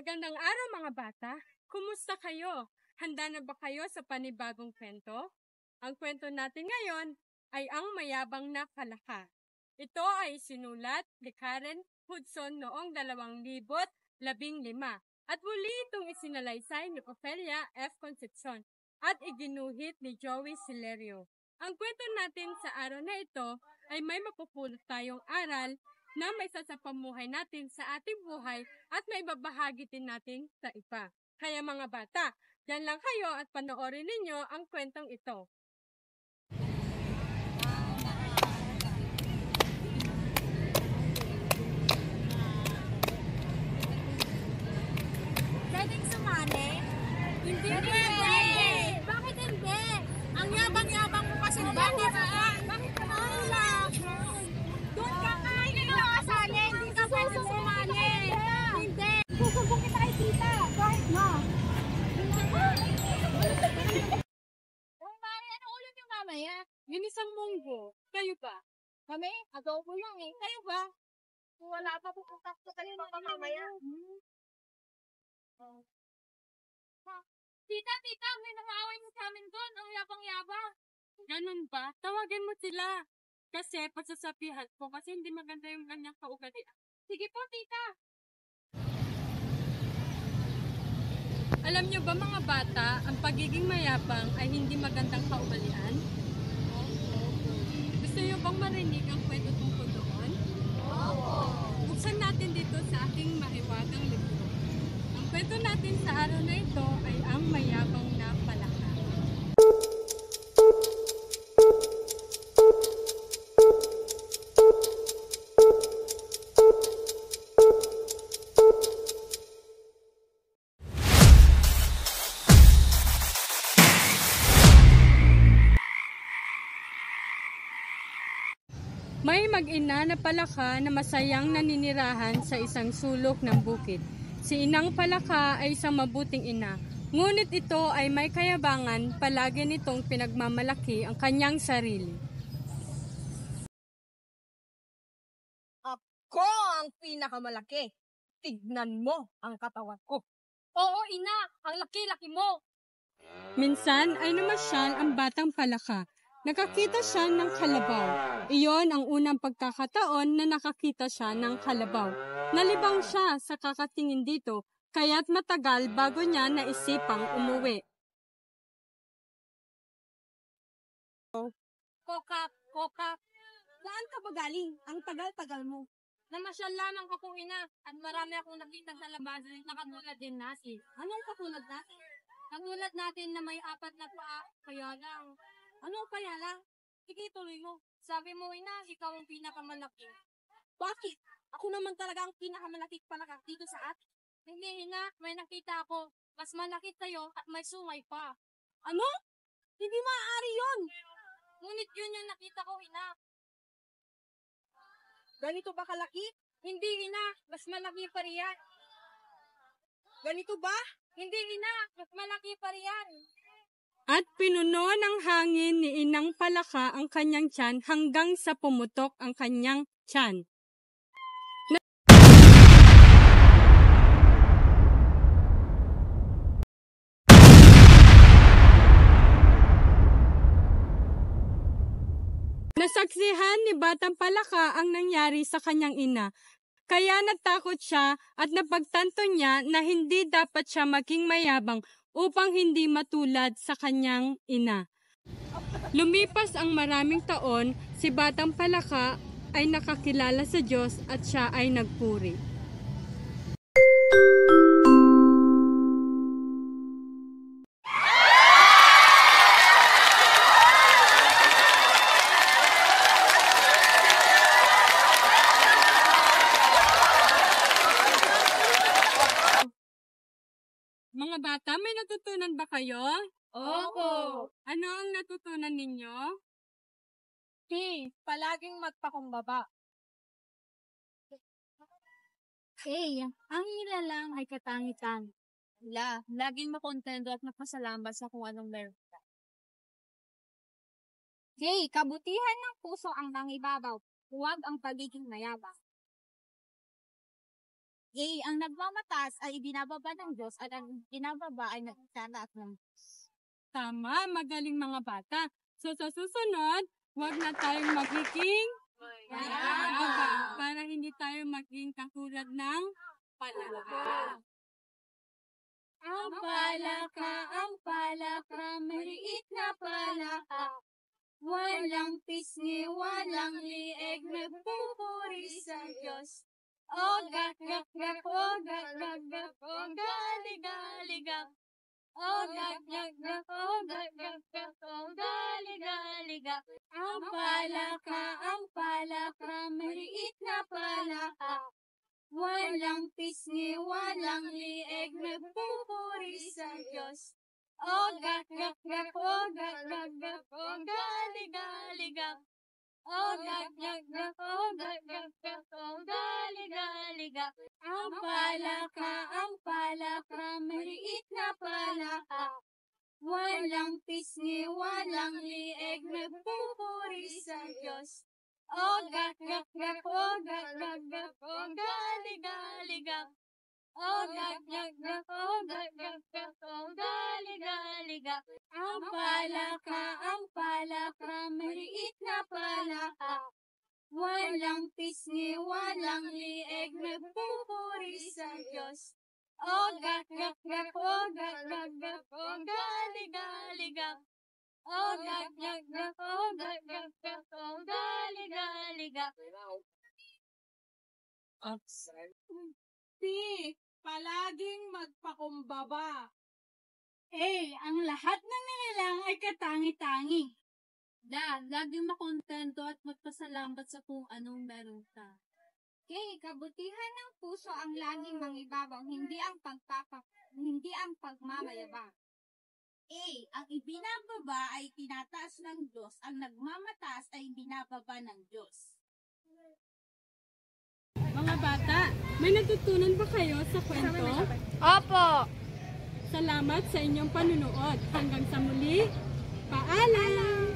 Magandang araw mga bata! Kumusta kayo? Handa na ba kayo sa panibagong kwento? Ang kwento natin ngayon ay ang mayabang na palaka. Ito ay sinulat ni Karen Hudson noong 2015 at muli itong isinalaysay ni Ofelia F. Concepcion at iginuhit ni Joey Silerio. Ang kwento natin sa araw na ito ay may mapupulot tayong aral na may sasapamuhay natin sa ating buhay at may babahagi din natin sa iba. Kaya mga bata, dyan lang kayo at panoorin ninyo ang kwentong ito. Pwedeng sumali? Hindi Pwede! Bakit hindi? Ang yabang-yabang mo kasi bakit? Bakit ka lang? Doon ka hindi ka kasali, hindi ka pwede sumali. Hindi. Susumbong kita kay tita. Kahit na. Ano ulit yung mamaya? Yun isang munggo. Kayo ba? Kami? Adobo lang eh. Kayo ba? Wala pa pupunta ko kayo mamaya. Tita, may nang-aaway mo sa amin doon. Ang yabang-yabang. Ganun ba? Tawagin mo sila. Kasi pagsasabihan ko kasi hindi maganda yung kanyang kaugalian. Sige po, tita. Alam nyo ba mga bata, ang pagiging mayabang ay hindi magandang kaugalian? Gusto nyo bang marinig ang kwento tungkol doon? Buksan natin dito sa aking mahiwagang libro. Ang kwento natin sa araw na ito ay ang mayabang na palaka. May mag-ina na palaka na masayang naninirahan sa isang sulok ng bukid. Si Inang Palaka ay isang mabuting ina, ngunit ito ay may kayabangan, palagi nitong pinagmamalaki ang kanyang sarili. Ako ang pinakamalaki. Tignan mo ang katawan ko. Oo, ina. Ang laki-laki mo. Minsan ay namasyal ang batang palaka. Nakakita siya ng kalabaw. Iyon ang unang pagkakataon na nakakita siya ng kalabaw. Nalibang siya sa kakatingin dito, kaya't matagal bago niya naisipang umuwi. Koka. Saan ka ba galing? Ang tagal-tagal mo. Namasyal lamang ako, ina. At marami akong nakita sa labas na katulad din natin. Anong katulad natin? Katulad natin na may 4 na paa. Kaya lang. Anong kaya lang? Sige, tuloy mo. Sabi mo, ina, ikaw ang pinakamalaki. Bakit? Ako naman talaga ang pinakamalaki palaka dito sa atin. Hindi, ina. May nakita ako. Mas malaki sa'yo at may sungay pa. Ano? Hindi maaari yun. Ngunit yun yung nakita ko, ina. Ganito ba kalaki? Hindi, ina. Mas malaki pa riyan. Ganito ba? Hindi, ina. Mas malaki pa riyan. At pinuno ng hangin ni Inang Palaka ang kanyang tiyan hanggang sa pumutok ang kanyang tiyan. Nasaksihan ni Batang Palaka ang nangyari sa kanyang ina. Kaya natakot siya at napagtanto niya na hindi dapat siya maging mayabang upang hindi matulad sa kanyang ina. Lumipas ang maraming taon, si Batang Palaka ay nakakilala sa Diyos at siya ay nagpuri. Mga bata, may natutunan ba kayo? Opo. Ano ang natutunan ninyo? Palaging magpakumbaba. Hey, ang nilalang ay katangitan. Laging makontento at magpasalamat sa kung anong meron ka. Kabutihan ng puso ang nangibabaw, huwag ang pagiging mayabang. A. Ang nagmamataas ay ibinababa ng Diyos at ang binababa ay nagtataas ng Diyos. Tama, magaling mga bata. So sa susunod, huwag na tayong magiging mayabang para hindi tayo maging katulad ng palaka. Ang palaka, maliit na palaka. Walang pisngi, walang lieg, nagpupuri sa Diyos. O gak, gak, gak, o gak, gak, gak, o gali, gali, gak. O gak, gak, gak, o gak, gak, gak, o gali, gali, gak. Ang palaka, maliit na palaka. Walang pisngi, walang lieg, nagpupuri sa Diyos. O gak, gak, gak, o gak, gak, gak, o gali, gali, gak. O gak, gak, gak, o gak, gak, gak, o gali, gali, gak. Ang palaka, maliit na palaka. Walang pisngi, walang lieg, nagpupuri sa Diyos. O gak, gak, gak, o gak, gak, gak, o gali, gali, gak. O gak, gak, gak, o gak, gak, gak, o gali, gali, gak. Ang palaka, maliit na palaka. Walang pisngi, walang lieg, nagpupuri sa Diyos. O gak, gak, gak, o gak, gak, gak, o gali, gali, gak. O gak, gak, gak, o gak, gak, gak, o gali, gali, gak. Palaging magpakumbaba. Ang lahat ng nilalang ay katangi-tangi. Laging makontento at magpasalamat sa kung anong meron ka. Kabutihan ng puso ang laging mangibabaw, hindi ang pagmamayabang. Ang ibinababa ay tinataas ng Diyos, ang nagmamataas ay binababa ng Diyos. Mga bata, may natutunan ba kayo sa kwento? Opo! Salamat sa inyong panunood. Hanggang sa muli, paalam!